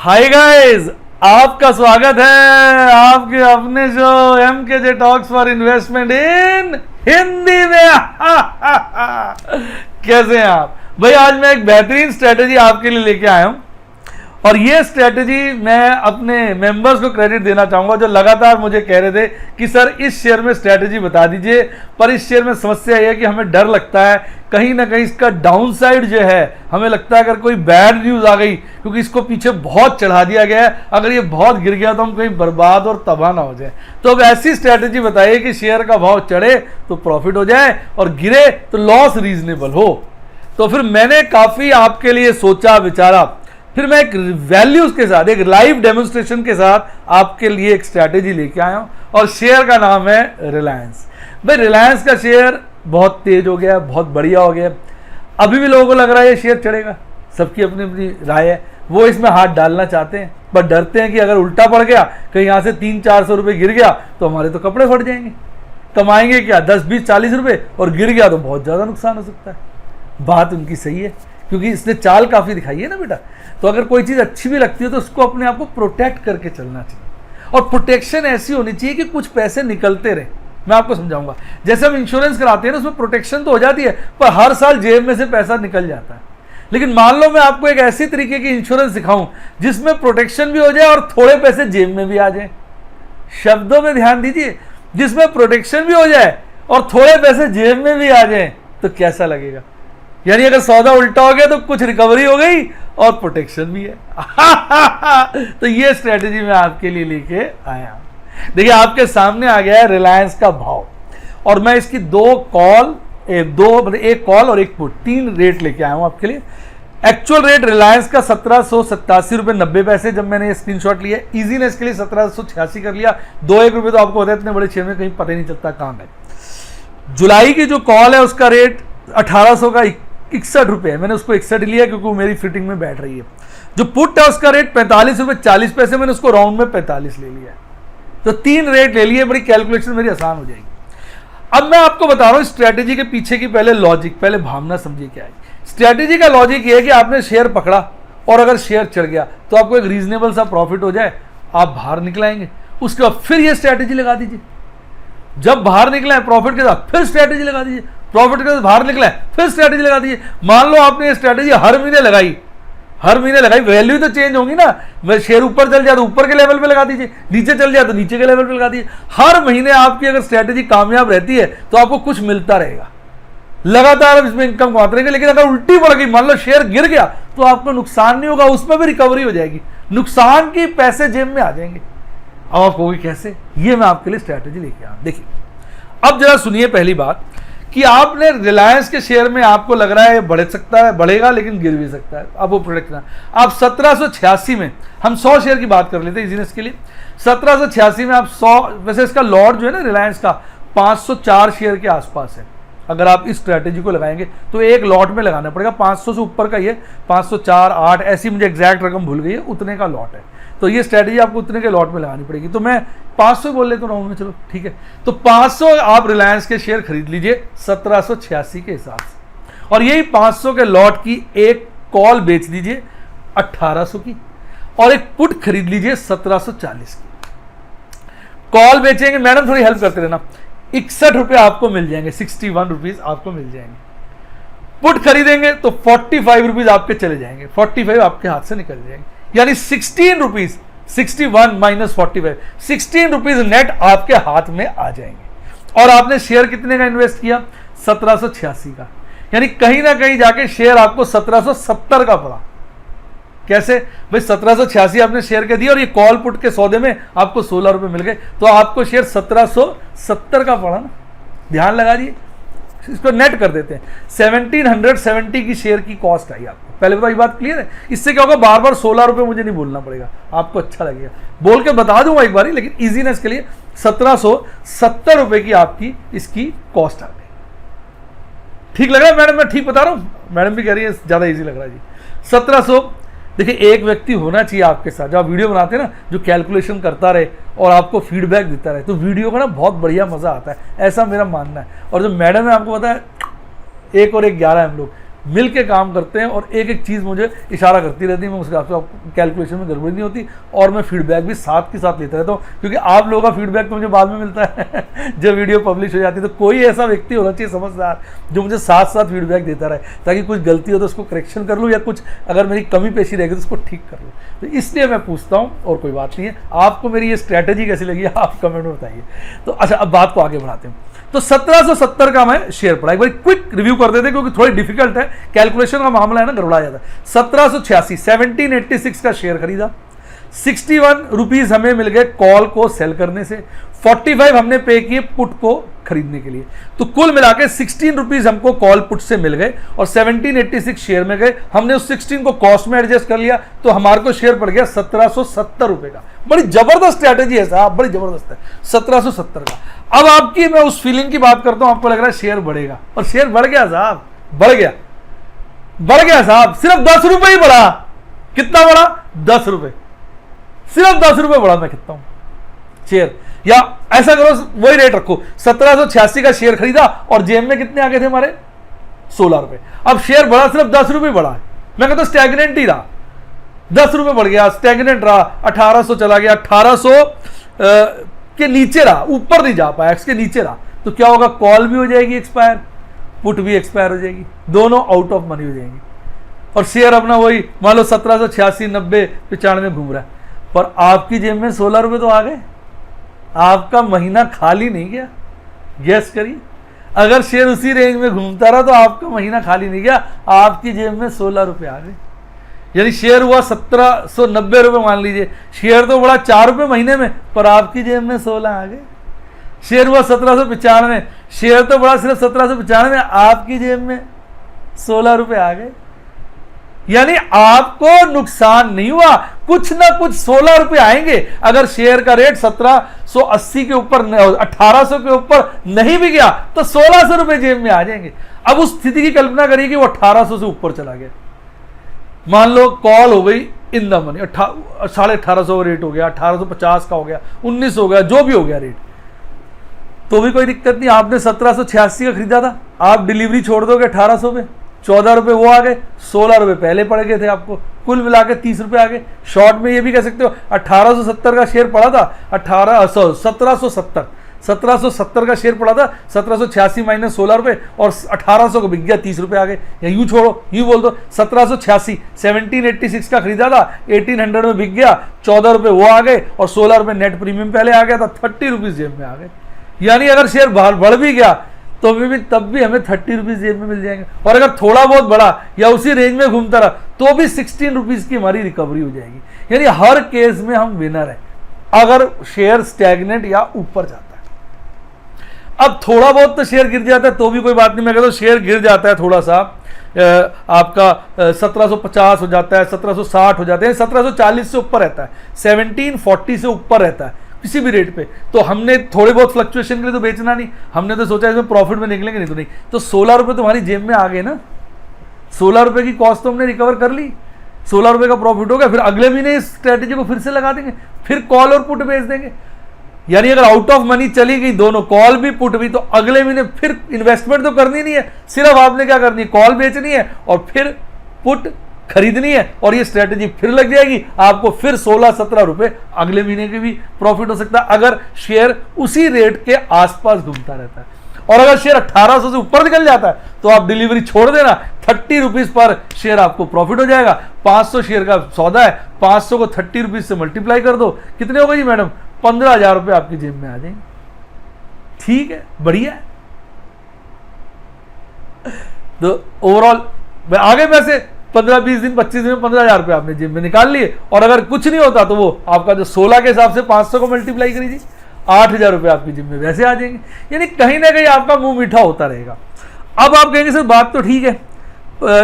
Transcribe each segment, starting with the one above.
Hi guys, आपका स्वागत है आपके अपने show MKJ talks for investment इन हिंदी में। कैसे हैं आप भाई? आज मैं एक बेहतरीन स्ट्रेटेजी आपके लिए लेके आया हूं और ये स्ट्रेटेजी मैं अपने मेंबर्स को क्रेडिट देना चाहूंगा जो लगातार मुझे कह रहे थे कि सर इस शेयर में स्ट्रेटेजी बता दीजिए, पर इस शेयर में समस्या यह है कि हमें डर लगता है कहीं ना कहीं इसका डाउन साइड जो है, हमें लगता है अगर कोई बैड न्यूज आ गई, क्योंकि इसको पीछे बहुत चढ़ा दिया गया है, अगर ये बहुत गिर गया तो हम कहीं बर्बाद और तबाह ना हो जाए। तो अब ऐसी स्ट्रेटेजी बताइए कि शेयर का भाव चढ़े तो प्रॉफिट हो जाए और गिरे तो लॉस रीजनेबल हो। तो फिर मैंने काफी आपके लिए सोचा विचारा, फिर मैं एक वैल्यूज के साथ, एक लाइव डेमोन्स्ट्रेशन के साथ आपके लिए एक स्ट्रैटेजी लेके आया हूं और शेयर का नाम है रिलायंस। भाई रिलायंस का शेयर बहुत तेज हो गया, बहुत बढ़िया हो गया। अभी भी लोगों को लग रहा है ये शेयर चढ़ेगा, सबकी अपनी अपनी राय है, वो इसमें हाथ डालना चाहते हैं पर डरते हैं कि अगर उल्टा पड़ गया, कहीं यहाँ से 300-400 रुपये गिर गया तो हमारे तो कपड़े फट जाएंगे, कमाएंगे क्या 10-20-40 रुपये, और गिर गया तो बहुत ज़्यादा नुकसान हो सकता है। बात उनकी सही है क्योंकि इसने चाल काफ़ी दिखाई है ना बेटा। तो अगर कोई चीज़ अच्छी भी लगती है तो उसको अपने आप को प्रोटेक्ट करके चलना चाहिए, और प्रोटेक्शन ऐसी होनी चाहिए कि कुछ पैसे निकलते रहे। मैं आपको समझाऊंगा, जैसे हम इंश्योरेंस कराते हैं ना, उसमें प्रोटेक्शन तो हो जाती है पर हर साल जेब में से पैसा निकल जाता है। लेकिन मान लो मैं आपको एक ऐसी तरीके की इंश्योरेंस दिखाऊं जिसमें प्रोटेक्शन भी हो जाए और थोड़े पैसे जेब में भी आ जाए। शब्दों में ध्यान दीजिए, जिसमें प्रोटेक्शन भी हो जाए और थोड़े पैसे जेब में भी आ जाए तो कैसा लगेगा? यानी अगर सौदा उल्टा हो गया तो कुछ रिकवरी हो गई और प्रोटेक्शन भी है। तो ये स्ट्रेटेजी मैं आपके लिए लेके आया हूं। देखिए आपके सामने आ गया है रिलायंस का भाव, और मैं इसकी एक कॉल और एक पुट, 3 रेट लेके आया हूं आपके लिए। एक्चुअल रेट रिलायंस का 1787 रुपये 90 पैसे, जब मैंने ये स्क्रीनशॉट लिया, इजीनेस के लिए 1786 कर लिया। 2-1 रुपये तो आपको होता है इतने बड़े शेयर में, कहीं पता ही नहीं चलता काम है। जुलाई की जो कॉल है उसका रेट 1800 का 61 रुपये है, मैंने उसको 61 लिया क्योंकि वो मेरी फिटिंग में बैठ रही है। जो पुट है उसका रेट 45 रुपये 40 पैसे, मैंने उसको राउंड में 45 ले लिया है। तो 3 रेट ले लिए, बड़ी कैलकुलेशन मेरी आसान हो जाएगी। अब मैं आपको बता रहा हूं स्ट्रैटेजी के पीछे की पहले लॉजिक, पहले भावना समझिए क्या है। स्ट्रैटेजी का लॉजिक ये है कि आपने शेयर पकड़ा और अगर शेयर चढ़ गया तो आपको एक रीजनेबल सा प्रॉफिट हो जाए, आप बाहर निकलाएंगे, उसके बाद फिर ये स्ट्रैटेजी लगा दीजिए। जब बाहर निकला है प्रॉफिट के साथ फिर स्ट्रैटेजी लगा दीजिए, प्रॉफिट के साथ बाहर निकला है फिर स्ट्रैटेजी लगा दीजिए। मान लो आपने ये स्ट्रैटेजी हर महीने लगाई, वैल्यू तो चेंज होगी ना। शेयर ऊपर चल जाए तो ऊपर के लेवल पे लगा दीजिए, नीचे चल जाए तो नीचे के लेवल पे लगा दीजिए। हर महीने आपकी अगर स्ट्रैटेजी कामयाब रहती है तो आपको कुछ मिलता रहेगा, लगातार आप इसमें इनकम कमाते रहेंगे। लेकिन अगर उल्टी पड़ गई, मान लो शेयर गिर गया, तो आपको नुकसान नहीं होगा, उसमें भी रिकवरी हो जाएगी, नुकसान की पैसे जेब में आ जाएंगे। अब आप कहोगे कैसे? ये मैं आपके लिए स्ट्रैटेजी लेके आया। देखिए अब जरा सुनिए पहली बात कि आपने रिलायंस के शेयर में आपको लग रहा है बढ़ सकता है, बढ़ेगा लेकिन गिर भी सकता है, अब वो प्रोडक्ट ना। आप 1786 में, हम 100 शेयर की बात कर लेते हैं इजीनेस के लिए। 1786 में आप 100, वैसे इसका लॉट जो है ना रिलायंस का 504 शेयर के आसपास है। अगर आप इस स्ट्रैटेजी को लगाएंगे तो एक लॉट में लगाना पड़ेगा, 500 से ऊपर का ये 504, 8 ऐसी, मुझे एग्जैक्ट रकम भूल गई है, उतने का लॉट है। तो ये स्ट्रैटेजी आपको उतने के लॉट में लगानी पड़ेगी। तो मैं 500 बोल लेता हूँ राउंड में, चलो ठीक है। तो 500 आप रिलायंस के शेयर खरीद लीजिए 1786 के हिसाब से, और यही 500 के लॉट की एक कॉल बेच दीजिए 1800 की, और एक पुट खरीद लीजिए 1740 की। कॉल बेचेंगे, मैडम थोड़ी हेल्प करते रहना, 61 रुपये आपको मिल जाएंगे, 61 रुपीज आपको मिल जाएंगे। पुट खरीदेंगे तो 45 रुपीज आपके चले जाएंगे, 45 आपके हाथ से निकल जाएंगे, यानी 16 रुपीज, 61 माइनस 45, 16 रुपीज नेट आपके हाथ में आ जाएंगे। और आपने शेयर कितने का इन्वेस्ट किया? 1786 का, यानी कहीं ना कहीं जाके शेयर आपको 1770 का पड़ा। कैसे भाई? 1786 आपने शेयर के दिए और ये कॉल पुट के सौदे में आपको 16 रुपए मिल गए, तो आपको शेयर 1770 का पड़ा ना। ध्यान लगा दिए, इसको नेट कर देते हैं। 1770 की शेयर की कॉस्ट आई आपको। पहले बताओ, ये बात क्लियर है? इससे क्या होगा, बार बार 16 रुपये मुझे नहीं बोलना पड़ेगा, आपको अच्छा लगेगा, बोल के बता दूंगा एक बारी, लेकिन इजीनेस के लिए 1770 रुपये की आपकी इसकी कॉस्ट आ गई। ठीक लग रहा है मैडम? मैं ठीक बता रहा हूँ? मैडम भी कह रही है ज्यादा इजी लग रहा है जी। 1700। देखिए एक व्यक्ति होना चाहिए आपके साथ, जो आप वीडियो बनाते हैं ना, जो कैलकुलेशन करता रहे और आपको फीडबैक देता रहे, तो वीडियो का ना बहुत बढ़िया मजा आता है, ऐसा मेरा मानना है। और जो मैडम है, आपको पता है 1 और 1 11 हम लोग, मिल के काम करते हैं और एक एक चीज़ मुझे इशारा करती रहती है, मैं उसके आपसे कैलकुलेशन में गड़बड़ी नहीं होती और मैं फीडबैक भी साथ के साथ लेता रहता हूँ, क्योंकि आप लोगों का फीडबैक तो मुझे बाद में मिलता है जब वीडियो पब्लिश हो जाती है। तो कोई ऐसा व्यक्ति होना चाहिए समझदार जो मुझे साथ साथ फीडबैक देता रहे, ताकि कुछ गलती हो तो उसको करेक्शन कर लूँ या कुछ अगर मेरी कमी पेशी रहेगी तो उसको ठीक कर लूँ। तो इसलिए मैं पूछता हूँ और कोई बात नहीं है। आपको मेरी ये स्ट्रैटेजी कैसी लगी आप कमेंट में बताइए। तो अच्छा, अब बात को आगे बढ़ाते हैं। तो 1770 का मैं शेयर पड़ा, एक बार क्विक रिव्यू कर देते क्योंकि थोड़ी डिफिकल्ट है, कैलकुलेशन का मामला है ना, गड़बड़ा जाता है। 1786 1786 का शेयर खरीदा, 61 रुपीज हमें मिल गए कॉल को सेल करने से, 45 हमने पे किए पुट को खरीदने के लिए। तो कुल मिला के 16 रुपीज हमको कॉल पुट से मिल गए और 1786 शेयर में गए। हमने उस 16 को कॉस्ट में एडजस्ट कर लिया तो हमारे को शेयर पड़ गया 1770 रुपए का। बड़ी जबरदस्त स्ट्रैटेजी है साहब, बड़ी जबरदस्त है 1770 का। अब आपकी मैं उस फीलिंग की बात करता हूं, आपको लग रहा है शेयर बढ़ेगा, और शेयर बढ़ गया साहब, बढ़ गया साहब, सिर्फ 10 रुपए ही बढ़ा। कितना बढ़ा? 10 रुपए, सिर्फ 10 रुपए बढ़ा। मैं कितना हूं शेयर, या ऐसा करो वही रेट रखो, 1786 का शेयर खरीदा और जेब में कितने आ गए थे हमारे? 16 रुपए। अब शेयर बढ़ा, सिर्फ 10 रुपए बढ़ा है। मैं कहता स्टैग्नेंट ही रहा, 10 रुपए बढ़ गया, स्टैग्नेंट रहा, 1800 चला गया, 1800 के नीचे रहा, ऊपर नहीं जा पाया, इसके नीचे रहा। तो क्या होगा? कॉल भी हो जाएगी एक्सपायर, पुट भी एक्सपायर हो जाएगी, दोनों आउट ऑफ मनी हो जाएंगी और शेयर अपना वही मान लो 1786, 90, 95 घूम रहा है। पर आपकी जेब में 16 रुपए तो आ गए, आपका महीना खाली नहीं गया। गैस करिए, अगर शेयर उसी रेंज में घूमता रहा तो आपका महीना खाली नहीं गया, आपकी जेब में 16 रुपए आ गए। यानी शेयर हुआ 1790 रुपए, मान लीजिए शेयर तो बढ़ा 4 रुपए महीने में, पर आपकी जेब में 16 आ गए। शेयर हुआ 1795, शेयर तो बढ़ा सिर्फ 1795, आपकी जेब में 16 रुपए आ गए। यानी आपको नुकसान नहीं हुआ, कुछ ना कुछ 16 रुपए आएंगे। अगर शेयर का रेट 1780 के ऊपर, 1800 के ऊपर नहीं भी गया तो 1600 रुपए जेब में आ जाएंगे। अब उस स्थिति की कल्पना करिए कि वो 1800 से ऊपर चला गया, मान लो कॉल हो गई इन द मनी, 1850 रेट हो गया, 1850 का हो गया, 19 हो गया, जो भी हो गया रेट, तो भी कोई दिक्कत नहीं। आपने 1786 का खरीदा था, आप डिलीवरी छोड़ दोगे 1800 पे, 14 रुपए वो आ गए, 16 रुपए पहले पड़ गए थे आपको, कुल मिला के 30 रुपए आ गए। शॉर्ट में ये भी कह सकते हो 1870 का शेयर पड़ा था, 1770 का शेयर पड़ा था, 1786 माइनस 16 रुपए और 1800 को बिक गया, 30 रुपए आ गए। या यूं छोड़ो, यूं बोल दो 1786 1786 का खरीदा था, 1800 में बिक गया, 14 रुपए वो आ गए और 16 रुपए नेट प्रीमियम पहले आ गया था, 30 रुपीज जेब में आ गए। यानी अगर शेयर बाहर बढ़ भी गया तो भी तब भी हमें 30 रुपीज जेब में मिल जाएंगे, और अगर थोड़ा बहुत बढ़ा या उसी रेंज में घूमता रहा तो भी 16 रुपीज की हमारी रिकवरी हो जाएगी। यानी हर केस में हम विनर हैं अगर शेयर स्टैग्नेंट या ऊपर जाता है। अब थोड़ा बहुत तो शेयर गिर जाता है तो भी कोई बात नहीं, मैं कहता हूं शेयर गिर जाता है थोड़ा सा, आपका 1750 हो जाता है, 1760 हो जाते हैं, 1740 से ऊपर रहता है, 1740 से ऊपर रहता है किसी भी रेट पे, तो हमने थोड़े बहुत फ्लक्चुएशन के लिए तो बेचना नहीं, हमने तो सोचा इसमें प्रॉफिट में निकलेंगे, नहीं तो नहीं। तो 16 रुपए तुम्हारी जेब में आ गए ना, 16 रुपए की कॉस्ट तो हमने रिकवर कर ली, 16 रुपए का प्रॉफिट हो गया। फिर अगले महीने इस स्ट्रेटेजी को फिर से लगा देंगे, फिर कॉल और पुट बेच देंगे। यानी अगर आउट ऑफ मनी चली गई दोनों, कॉल भी पुट भी, तो अगले महीने फिर इन्वेस्टमेंट तो करनी नहीं है, सिर्फ आपने क्या करनी है, कॉल बेचनी है और फिर पुट खरीदनी है, और ये स्ट्रेटेजी फिर लग जाएगी, आपको फिर 16-17 रुपए अगले महीने के भी प्रॉफिट हो सकता है अगर शेयर उसी रेट के आसपास घूमता रहता है। और अगर शेयर 1800 से ऊपर निकल जाता है तो आप डिलीवरी छोड़ देना, 30 रुपीज पर शेयर आपको प्रॉफिट हो जाएगा। 500 शेयर का सौदा है, 500 को 30 रुपीज से मल्टीप्लाई कर दो, कितने हो गए जी मैडम? 15,000 रुपए आपकी जेब में आ जाएंगे। ठीक है, बढ़िया है। तो ओवरऑल आगे पैसे 15-20 दिन 25 दिन में 15,000 रुपए आपने जेब में निकाल लिए, और अगर कुछ नहीं होता तो वो आपका जो 16 के हिसाब से 500 को मल्टीप्लाई करीजिए, 8,000 रुपए आपकी जेब में वैसे आ जाएंगे। यानी कहीं ना कहीं आपका मुंह मीठा होता रहेगा। अब आप कहेंगे सर बात तो ठीक है,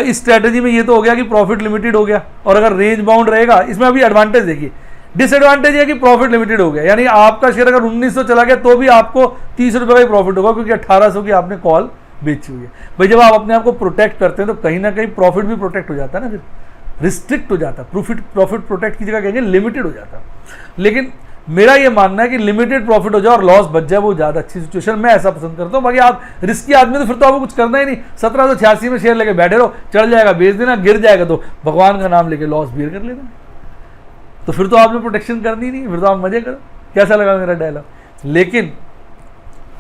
इस स्ट्रेटेजी में ये तो हो गया कि प्रॉफिट लिमिटेड हो गया, और अगर रेंज बाउंड रहेगा, इसमें अभी एडवांटेज देखिए, डिसएडवांटेज है कि प्रॉफिट लिमिटेड हो गया, यानी आपका शेयर अगर 1900 चला गया तो भी आपको 30 रुपए का ही प्रॉफिट होगा, क्योंकि 1800 की आपने कॉल बेची हुई है। भाई जब आप अपने आप को प्रोटेक्ट करते हैं तो कहीं ना कहीं प्रॉफिट भी प्रोटेक्ट हो जाता है ना, फिर रिस्ट्रिक्ट हो जाता है, प्रॉफिट प्रोटेक्ट की जगह कहेंगे लिमिटेड हो जाता है। लेकिन मेरा ये मानना है कि लिमिटेड प्रॉफिट हो जाए और लॉस बच जाए, वो ज़्यादा अच्छी सिचुएशन, मैं ऐसा पसंद करता हूँ। बाकी आप रिस्की आदमी तो फिर तो आपको कुछ करना ही नहीं, 1786 में शेयर लेके बैठे रहो, चढ़ जाएगा बेच देना, गिर जाएगा तो भगवान का नाम लेके लॉस बियर कर लेना, तो फिर तो आपने प्रोटेक्शन करनी नहीं, फिर तो आप मजे करो। कैसा लगा मेरा डायलॉग? लेकिन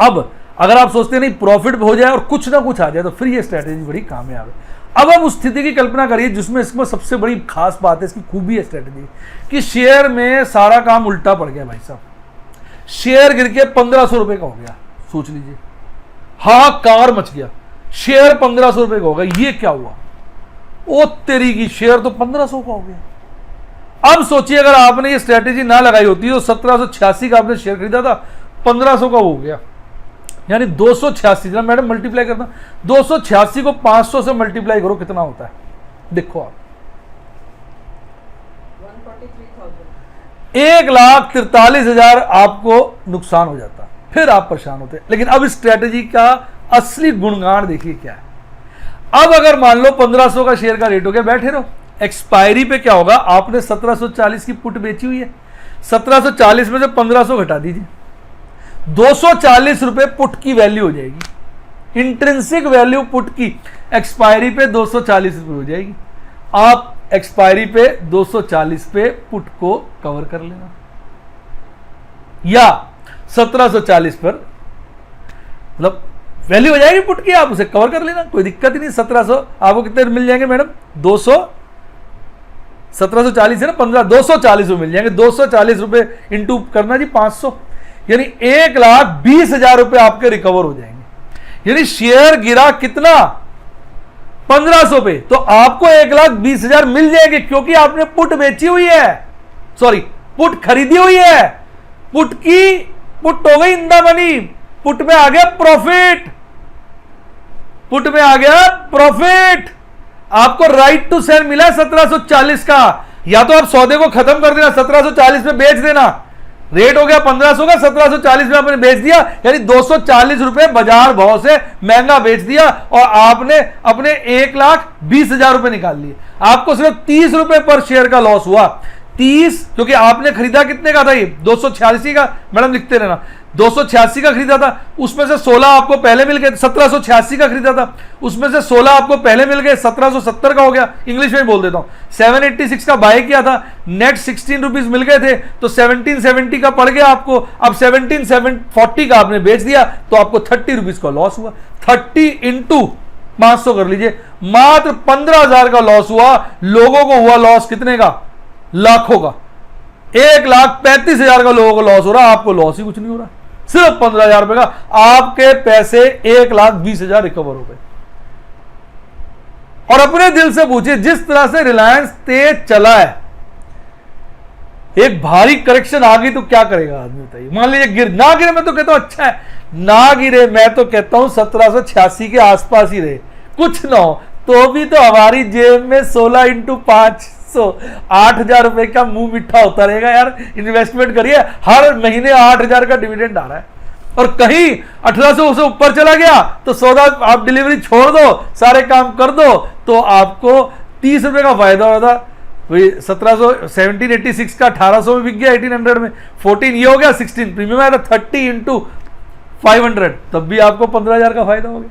अब अगर आप सोचते नहीं प्रॉफिट हो जाए और कुछ ना कुछ आ जाए, तो फिर ये स्ट्रैटेजी बड़ी कामयाब है। अब आप उस स्थिति की कल्पना करिए जिसमें इसमें सबसे बड़ी खास बात है, इसकी खूबी है स्ट्रैटेजी कि शेयर में सारा काम उल्टा पड़ गया भाई साहब, शेयर गिर के 1500 रुपए का हो गया, सोच लीजिए, हाहाकार मच गया, शेयर 1500 रुपए का हो गया, ये क्या हुआ? ओ तेरी की, शेयर तो 1500 का हो गया। अब सोचिए अगर आपने ये स्ट्रैटेजी ना लगाई होती तो 1786 का आपने शेयर खरीदा था, 1500 का हो गया, यानी 286। जरा मैडम मल्टीप्लाई करना, 286 को 500 से मल्टीप्लाई करो, कितना होता है देखो आप, 1,43,000 आपको नुकसान हो जाता, फिर आप परेशान होते। लेकिन अब इस स्ट्रैटेजी का असली गुणगान देखिए क्या है। अब अगर मान लो 1500 का शेयर का रेट हो गया, बैठे रहो, एक्सपायरी पे क्या होगा, आपने 1740 की पुट बेची हुई है, 1740 में से 1500 घटा दीजिए, 240 रुपए पुट की वैल्यू हो जाएगी, इंट्रिंसिक वैल्यू पुट की एक्सपायरी पे 240 रुपए हो जाएगी। आप एक्सपायरी पे 240 पे पुट को कवर कर लेना, या 1740 पर मतलब वैल्यू हो जाएगी पुट की, आप उसे कवर कर लेना, कोई दिक्कत ही नहीं। 1700 आपको कितने मिल जाएंगे मैडम? 1740 है ना, 240 रुपए मिल जाएंगे, 240 रुपए इंटू करना जी 500, यानी 1,20,000 रुपए आपके रिकवर हो जाएंगे। यानी शेयर गिरा कितना? 1500 पे, तो आपको 1,20,000 मिल जाएंगे, क्योंकि आपने पुट बेची हुई है, सॉरी पुट खरीदी हुई है, पुट हो गई इन द मनी, पुट में आ गया प्रॉफिट, पुट में आ गया प्रॉफिट, आपको राइट टू सेल मिला 1740 का, या तो आप सौदे को खत्म कर देना, 1740 में बेच देना, रेट हो गया 1500 का, 1740 में आपने बेच दिया, यानी 240 रुपए बाजार भाव से महंगा बेच दिया, और आपने अपने 1,20,000 रुपए निकाल लिए। आपको सिर्फ 30 रुपए पर शेयर का लॉस हुआ, 30, क्योंकि आपने खरीदा कितने का था ये? 286 का, मैडम लिखते रहना, 286 का खरीदा था, उसमें से 16 आपको पहले मिल गए, 1786 का खरीदा था, उसमें से 16 आपको पहले मिल गए, 1770 का हो गया, इंग्लिश में बोल देता हूं, 786 का बाय किया था, नेट 16 रुपीज मिल गए थे, तो 1770 का पड़ गया आपको, अब 1740 का आपने बेच दिया, तो आपको 30 रुपीज का लॉस हुआ, 30 इंटू 500 कर लीजिए, मात्र 15,000 का लॉस हुआ। लोगों को हुआ लॉस कितने का? लाखों का, 1,35,000 का लोगों को लॉस हो रहा, आपको लॉस ही कुछ नहीं हो रहा, सिर्फ 15,000 रुपए का, आपके पैसे 1,20,000 रिकवर हो गए। और अपने दिल से पूछिए, जिस तरह से रिलायंस तेज चला है, एक भारी करेक्शन आ गई तो क्या करेगा आदमी बताइए? मान लीजिए ना गिरे, मैं तो कहता हूं अच्छा है ना गिरे, मैं तो कहता हूं 1786 के आसपास ही रहे, कुछ ना हो तो भी तो हमारी जेब में 16 इंटू 500 8,000 रुपए का मुंह मिठा होता रहेगा यार। इन्वेस्टमेंट करिए, हर महीने 8,000 का डिविडेंड आ रहा है, और कहीं 1800 से ऊपर चला गया तो सौदा आप डिलीवरी छोड़ दो, सारे काम कर दो, तो आपको 30 रुपए का फायदा होता। वही 1786 का 1800 में बिक गया, 1800 में 14, ये हो गया 16, प्रीमियम आया था 30 इंटू 500, तब भी आपको 15,000 का फायदा हो गया।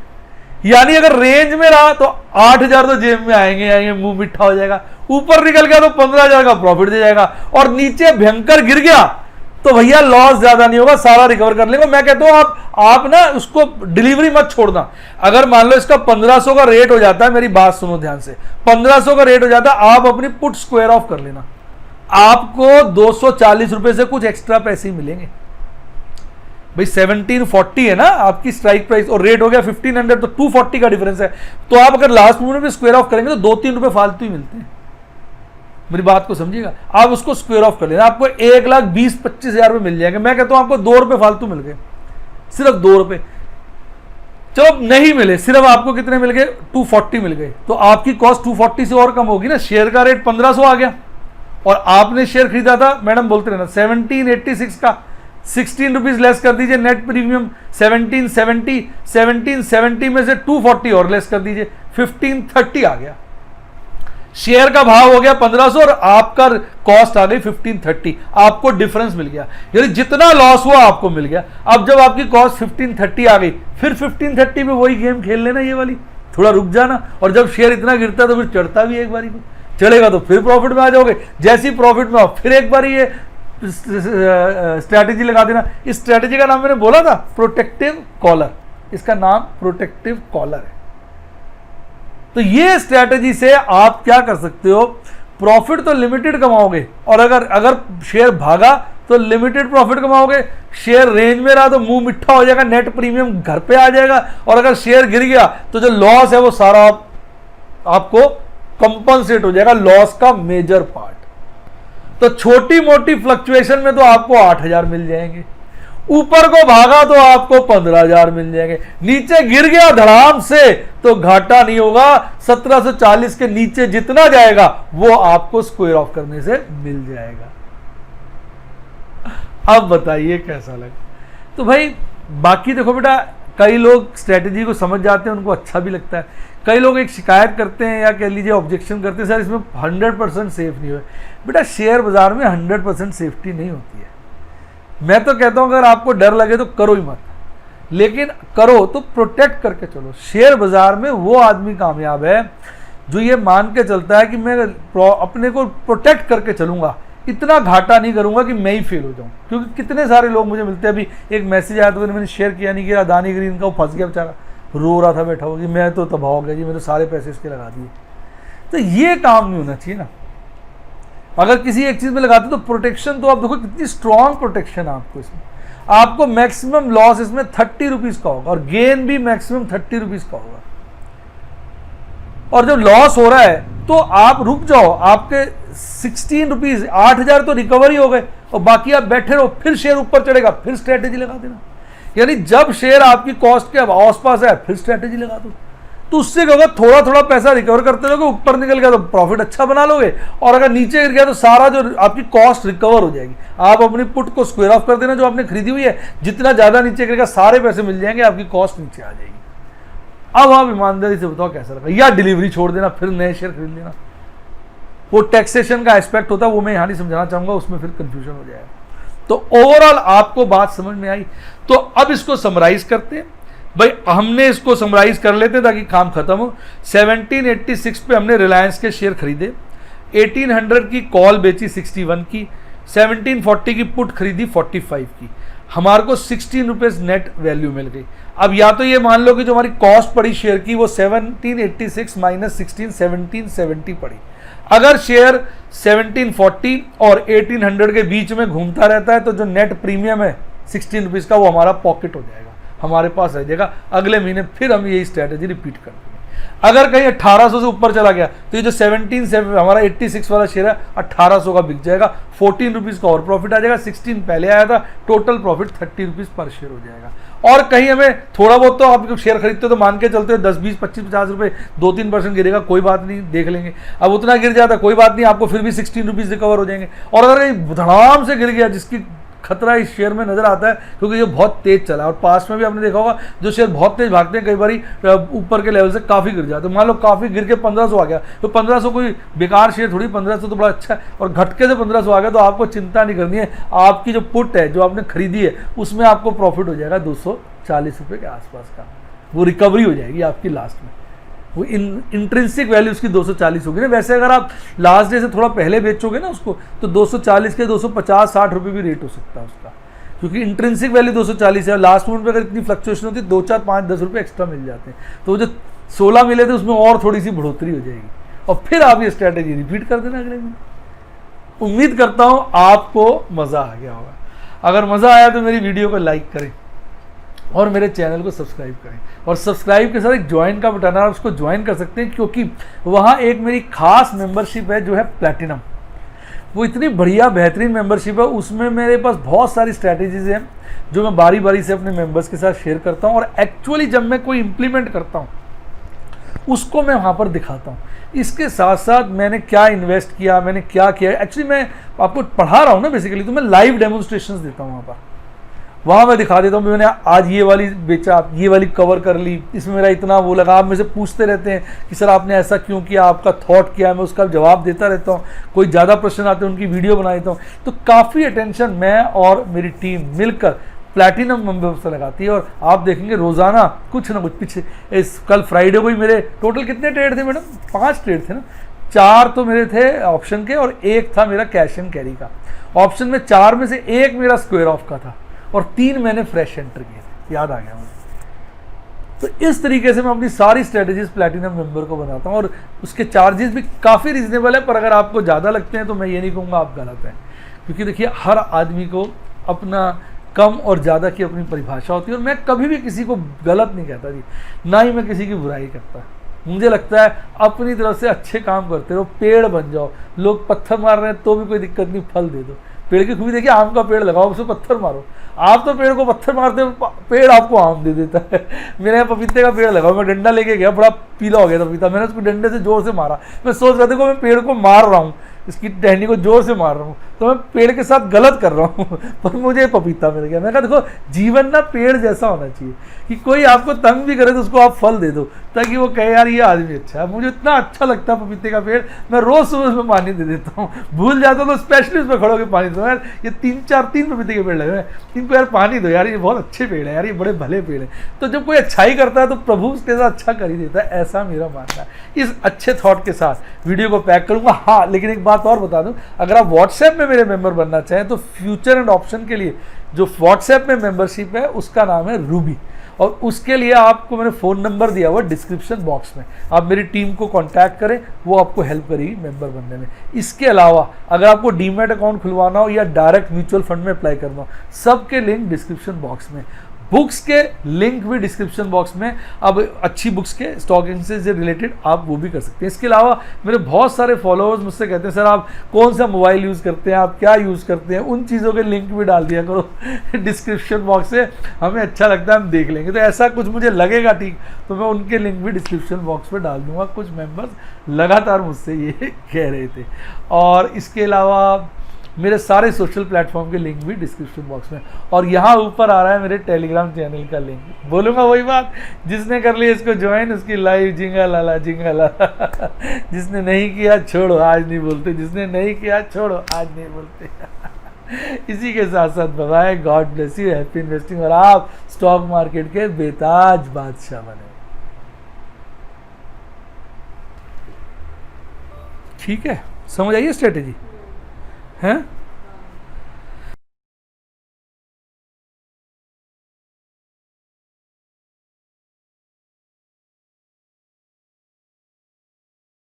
यानी अगर रेंज में रहा तो 8,000 तो जेब में आएंगे, मुंह मिठा हो जाएगा, ऊपर निकल गया तो 15,000 का प्रॉफिट दे जाएगा, और नीचे भयंकर गिर गया तो भैया लॉस ज्यादा नहीं होगा, सारा रिकवर कर लेंगे। मैं कहता हूं आप ना उसको डिलीवरी मत छोड़ना। अगर मान लो इसका 1500 का रेट हो जाता है, मेरी बात सुनो ध्यान से, 1500 का रेट हो जाता है, आप अपनी पुट स्क्वायर ऑफ कर लेना, आपको 240 रुपए से कुछ एक्स्ट्रा पैसे मिलेंगे। भाई 1740 है ना आपकी स्ट्राइक प्राइस, और रेट हो गया 1500, तो 240 का डिफरेंस है। तो आप अगर लास्ट मोमेंट में स्क्वायर ऑफ करेंगे तो 2-3 रुपए फालतू ही मिलते हैं। मेरी बात को समझिएगा, आप उसको स्क्वायर ऑफ कर लेना, आपको 1,20,25,000 रुपए मिल जाएंगे। मैं कहता हूं आपको 2 रुपए फालतू मिल गए, सिर्फ 2 रुपए। चलो नहीं मिले, सिर्फ आपको कितने मिल गए? 240 मिल गए, तो आपकी कॉस्ट 240 से और कम होगी ना। शेयर का रेट 1500 आ गया, और आपने शेयर खरीदा था, मैडम बोलते रहना, 1786 का 16 रुपीज लेस कर दीजिए, नेट प्रीमियम 1770, 1770 में से 240 और लेस कर दीजिए, 1530 आ गया। शेयर का भाव हो गया 1500 और आपका कॉस्ट आ गई 1530, आपको डिफरेंस मिल गया, यानी जितना लॉस हुआ आपको मिल गया। अब जब आपकी कॉस्ट 1530 आ गई, फिर 1530 में वही गेम खेल लेना, ये वाली थोड़ा रुक जाना, और जब शेयर इतना गिरता है तो फिर चढ़ता भी एक बारी को, चलेगा तो फिर प्रॉफिट में आ जाओगे, जैसी प्रॉफिट में आओ फिर एक बारी ये स्ट्रैटेजी लगा देना। इस स्ट्रैटेजी का नाम मैंने बोला था प्रोटेक्टिव कॉलर, इसका नाम प्रोटेक्टिव कॉलर है। तो ये स्ट्रैटेजी से आप क्या कर सकते हो, प्रॉफिट तो लिमिटेड कमाओगे, और अगर शेयर भागा तो लिमिटेड प्रॉफिट कमाओगे, शेयर रेंज में रहा तो मुंह मिठा हो जाएगा, नेट प्रीमियम घर पे आ जाएगा, और अगर शेयर गिर गया तो जो लॉस है वो सारा आपको कंपनसेट हो जाएगा, लॉस का मेजर पार्ट। तो छोटी मोटी फ्लक्चुएशन में तो आपको 8000 मिल जाएंगे, ऊपर को भागा तो आपको 15000 मिल जाएंगे, नीचे गिर गया धड़ाम से तो घाटा नहीं होगा, 1740 के नीचे जितना जाएगा वो आपको स्क्वायर ऑफ करने से मिल जाएगा। अब बताइए कैसा लगा। तो भाई बाकी देखो बेटा, कई लोग स्ट्रेटेजी को समझ जाते हैं, उनको अच्छा भी लगता है, कई लोग एक शिकायत करते हैं या कह लीजिए ऑब्जेक्शन करते हैं, सर इसमें 100% सेफ नहीं हुआ। बेटा शेयर बाजार में 100% सेफ्टी नहीं होती है। मैं तो कहता हूं अगर आपको डर लगे तो करो ही मत, लेकिन करो तो प्रोटेक्ट करके चलो। शेयर बाजार में वो आदमी कामयाब है जो ये मान के चलता है कि मैं अपने को प्रोटेक्ट करके चलूंगा, इतना घाटा नहीं करूंगा कि मैं ही फेल हो जाऊं। क्योंकि कितने सारे लोग मुझे मिलते हैं, अभी एक मैसेज आया तो मैंने शेयर किया नहीं, किया अदानी ग्रीन का, वो फंस गया बेचारा, रो रहा था बैठा हुआ कि मैं तो तबाह हो गया जी, मैंने तो सारे पैसे इसके लगा दिए। तो ये काम नहीं होना चाहिए ना। अगर किसी एक चीज में लगाते तो प्रोटेक्शन तो आप देखो कितनी स्ट्रॉन्ग प्रोटेक्शन है आपको इसमें, आपको मैक्सिमम लॉस इसमें 30 रुपीज का होगा और गेन भी मैक्सिमम 30 रुपीज का होगा। और जब लॉस हो रहा है तो आप रुक जाओ, आपके 16 रुपीज 8000 तो रिकवरी हो गए, और बाकी आप बैठे रहो, फिर शेयर ऊपर चढ़ेगा फिर स्ट्रेटेजी लगा देना। यानी जब शेयर आपकी कॉस्ट के आसपास है फिर स्ट्रेटेजी लगा दो, तो उससे क्या होगा, थोड़ा थोड़ा पैसा रिकवर करते रहोगे, ऊपर निकल गया तो प्रॉफिट अच्छा बना लोगे, और अगर नीचे गिर गया तो सारा जो आपकी कॉस्ट रिकवर हो जाएगी। आप अपनी पुट को स्क्वायर ऑफ कर देना जो आपने खरीदी हुई है, जितना ज्यादा नीचे गिरेगा सारे पैसे मिल जाएंगे, आपकी कॉस्ट नीचे आ जाएगी। अब आप ईमानदारी से बताओ कैसा लगा, या डिलीवरी छोड़ देना फिर नए शेयर खरीद लेना। वो टैक्सेशन का एस्पेक्ट होता है, वो मैं यहां नहीं समझाना चाहूंगा, उसमें फिर कंफ्यूजन हो जाएगा। तो ओवरऑल आपको बात समझ में आई। तो अब इसको समराइज करते हैं भाई, हमने इसको समराइज कर लेते हैं ताकि काम खत्म हो। 1786 पे हमने रिलायंस के शेयर खरीदे, 1800 की कॉल बेची 61 की, 1740 की पुट खरीदी 45 की, हमारे को 16 रुपीज नेट वैल्यू मिल गई। अब या तो ये मान लो कि जो हमारी कॉस्ट पड़ी शेयर की वो 1786 माइनस 16 1770 पड़ी। अगर शेयर 1740 और 1800 के बीच में घूमता रहता है तो जो नेट प्रीमियम है 16 रुपीज का वो हमारा पॉकेट हो जाएगा, हमारे पास रह जाएगा। अगले महीने फिर हम यही स्ट्रैटेजी रिपीट कर देंगे। अगर कहीं 1800 से ऊपर चला गया तो ये जो 17 हमारा 86 वाला शेयर है 1800 का बिक जाएगा, 14 रुपीज का और प्रॉफिट आ जाएगा, 16 पहले आया था, total profit 30 rupees per share हो जाएगा। और कहीं हमें थोड़ा बहुत, तो आप शेयर खरीदते हो तो मान के चलते हो 10 20 25 50 रुपए 2-3% गिरेगा, कोई बात नहीं, देख लेंगे। अब उतना गिर जाता कोई बात नहीं, आपको फिर भी 16 रुपीज रिकवर हो जाएंगे। और अगर कहीं धड़ाम से गिर गया, जिसकी खतरा इस शेयर में नजर आता है क्योंकि ये बहुत तेज चला है, और पास में भी आपने देखा होगा जो शेयर बहुत तेज भागते हैं कई बारी ऊपर के लेवल से काफी गिर जाते हैं। मान लो काफी गिर के 1500 आ गया तो 1500 कोई बेकार शेयर थोड़ी, 1500 तो बड़ा अच्छा है, और घटके से 1500 आ गया तो आपको चिंता नहीं करनी है। आपकी जो पुट है जो आपने खरीदी है उसमें आपको प्रॉफिट हो जाएगा 240 रुपए के आसपास का, वो रिकवरी हो जाएगी आपकी लास्ट में। वो इंट्रिंसिक वैल्यू उसकी 240 होगी ना। वैसे अगर आप लास्ट डे से थोड़ा पहले बेचोगे ना उसको तो 240 के 250-60 रुपए भी रेट हो सकता है उसका, क्योंकि इंट्रिंसिक वैल्यू 240 है। लास्ट मोमेंट पे अगर इतनी फ्लक्चुएशन होती है 2 4 5 10 रुपए एक्स्ट्रा मिल जाते हैं, तो जो 16 मिले थे उसमें और थोड़ी सी बढ़ोतरी हो जाएगी, और फिर आप ये स्ट्रैटेजी रिपीट कर देना अगले दिन। उम्मीद करता हूं आपको मजा आ गया होगा। अगर मजा आया तो मेरी वीडियो को लाइक करें और मेरे चैनल को सब्सक्राइब करें, और सब्सक्राइब के साथ एक ज्वाइन का बटन है, आप उसको ज्वाइन कर सकते हैं, क्योंकि वहाँ एक मेरी खास मेंबरशिप है जो है प्लैटिनम। वो इतनी बढ़िया बेहतरीन मेंबरशिप है, उसमें मेरे पास बहुत सारी स्ट्रैटेजीज हैं जो मैं बारी बारी से अपने मेंबर्स के साथ शेयर करता हूँ, और एक्चुअली जब मैं कोई इंप्लीमेंट करता हूँ उसको मैं वहाँ पर दिखाता हूँ। इसके साथ साथ मैंने क्या इन्वेस्ट किया, मैंने क्या किया, एक्चुअली मैं आपको पढ़ा रहा हूँ ना बेसिकली, तो मैं लाइव डेमोन्स्ट्रेशन देता हूँ वहाँ पर। वहाँ मैं दिखा देता हूँ मैंने आज ये वाली बेचा, ये वाली कवर कर ली, इसमें मेरा इतना वो लगा। आप मेरे से पूछते रहते हैं कि सर आपने ऐसा क्यों किया, आपका थॉट क्या है, मैं उसका जवाब देता रहता हूँ। कोई ज़्यादा प्रश्न आते हैं उनकी वीडियो बना देता हूँ। तो काफ़ी अटेंशन मैं और मेरी टीम मिलकर प्लैटिनम मेंबर से लगाती है। और आप देखेंगे रोज़ाना कुछ ना कुछ, पीछे इस कल फ्राइडे को ही मेरे टोटल कितने ट्रेड थे मैडम? 5 ट्रेड थे ना। 4 तो मेरे थे ऑप्शन के और 1 था मेरा कैश एंड कैरी का। ऑप्शन में 4 में से 1 मेरा स्क्वायर ऑफ का था और 3 मैंने फ्रेश एंटर किए थे, याद आ गया मुझे। तो इस तरीके से मैं अपनी सारी स्ट्रेटजीज प्लैटिनम मेंबर को बनाता हूँ और उसके चार्जेस भी काफ़ी रीजनेबल है। पर अगर आपको ज़्यादा लगते हैं तो मैं ये नहीं कहूँगा आप गलत हैं, क्योंकि देखिए हर आदमी को अपना कम और ज़्यादा की अपनी परिभाषा होती है और मैं कभी भी किसी को गलत नहीं कहता जी, ना ही मैं किसी की बुराई करता। मुझे लगता है अपनी तरफ से अच्छे काम करते रहो, पेड़ बन जाओ। लोग पत्थर मार रहे हैं तो भी कोई दिक्कत नहीं, फल दे दो। पेड़ की खूबी देखिए, आम का पेड़ लगाओ, उसमें पत्थर मारो, आप तो पेड़ को पत्थर मारते हो, पेड़ आपको आम दे देता है। मेरे यहाँ पपीते का पेड़ लगाओ, मैं डंडा लेके गया, बड़ा पीला हो गया था पपीता, मैंने उसको डंडे से जोर से मारा। मैं सोच रहा था कि मैं पेड़ को मार रहा हूँ, इसकी टहनी को जोर से मार रहा हूँ, तो मैं पेड़ के साथ गलत कर रहा हूँ, पर मुझे पपीता मिल गया। मैं कहा देखो जीवन ना पेड़ जैसा होना चाहिए कि कोई आपको तंग भी करे तो उसको आप फल दे दो, ताकि वो कहे यार ये आदमी अच्छा है। मुझे इतना अच्छा लगता है पपीते का पेड़, मैं रोज़ सुबह उसमें पानी दे देता हूँ। भूल जाता हूँ तो स्पेशली उसमें खड़ो के पानी दो, यार ये 3 पपीते के पेड़ लगे हैं, इनको यार पानी दो यार, ये बहुत अच्छे पेड़ है यार, ये बड़े भले पेड़ हैं। तो जब कोई अच्छाई करता है तो प्रभु उसके साथ अच्छा कर ही देता है, ऐसा मेरा मानना है। इस अच्छे थॉट के साथ वीडियो को पैक करूँगा। हाँ, लेकिन एक बात और बता दूँ, अगर आप व्हाट्सएप में मेरे मेंबर बनना चाहें तो फ्यूचर एंड ऑप्शन के लिए जो व्हाट्सएप में मेंबरशिप है उसका नाम है रूबी, और उसके लिए आपको मैंने फ़ोन नंबर दिया हुआ डिस्क्रिप्शन बॉक्स में, आप मेरी टीम को कांटेक्ट करें, वो आपको हेल्प करेगी मेंबर बनने में। इसके अलावा अगर आपको डीमैट अकाउंट खुलवाना हो या डायरेक्ट म्यूचुअल फंड में अप्लाई करना हो, सबके लिंक डिस्क्रिप्शन बॉक्स में। बुक्स के लिंक भी डिस्क्रिप्शन बॉक्स में। अब अच्छी बुक्स के स्टॉक एक्सचेंज से रिलेटेड आप वो भी कर सकते हैं। इसके अलावा मेरे बहुत सारे फॉलोअर्स मुझसे कहते हैं सर आप कौन सा मोबाइल यूज़ करते हैं, आप क्या यूज़ करते हैं, उन चीज़ों के लिंक भी डाल दिया करो डिस्क्रिप्शन बॉक्स से, हमें अच्छा लगता है हम देख लेंगे। तो ऐसा कुछ मुझे लगेगा ठीक तो मैं उनके लिंक भी डिस्क्रिप्शन बॉक्स में डाल दूंगा। कुछ मेंबर्स लगातार मुझसे ये कह रहे थे। और इसके अलावा मेरे सारे सोशल प्लेटफॉर्म के लिंक भी डिस्क्रिप्शन बॉक्स में, और यहाँ ऊपर आ रहा है मेरे टेलीग्राम चैनल का लिंक। बोलूँगा वही बात, जिसने कर लिया इसको ज्वाइन, उसकी लाइव जिंगा लाला जिंगा लाला। जिसने नहीं किया छोड़ो आज नहीं बोलते, जिसने नहीं किया छोड़ो आज नहीं बोलते। इसी के साथ साथ bye, God bless you, happy investing, और आप स्टॉक मार्केट के बेताज बादशाह बने। ठीक है, समझ आइए स्ट्रेटेजी हैं।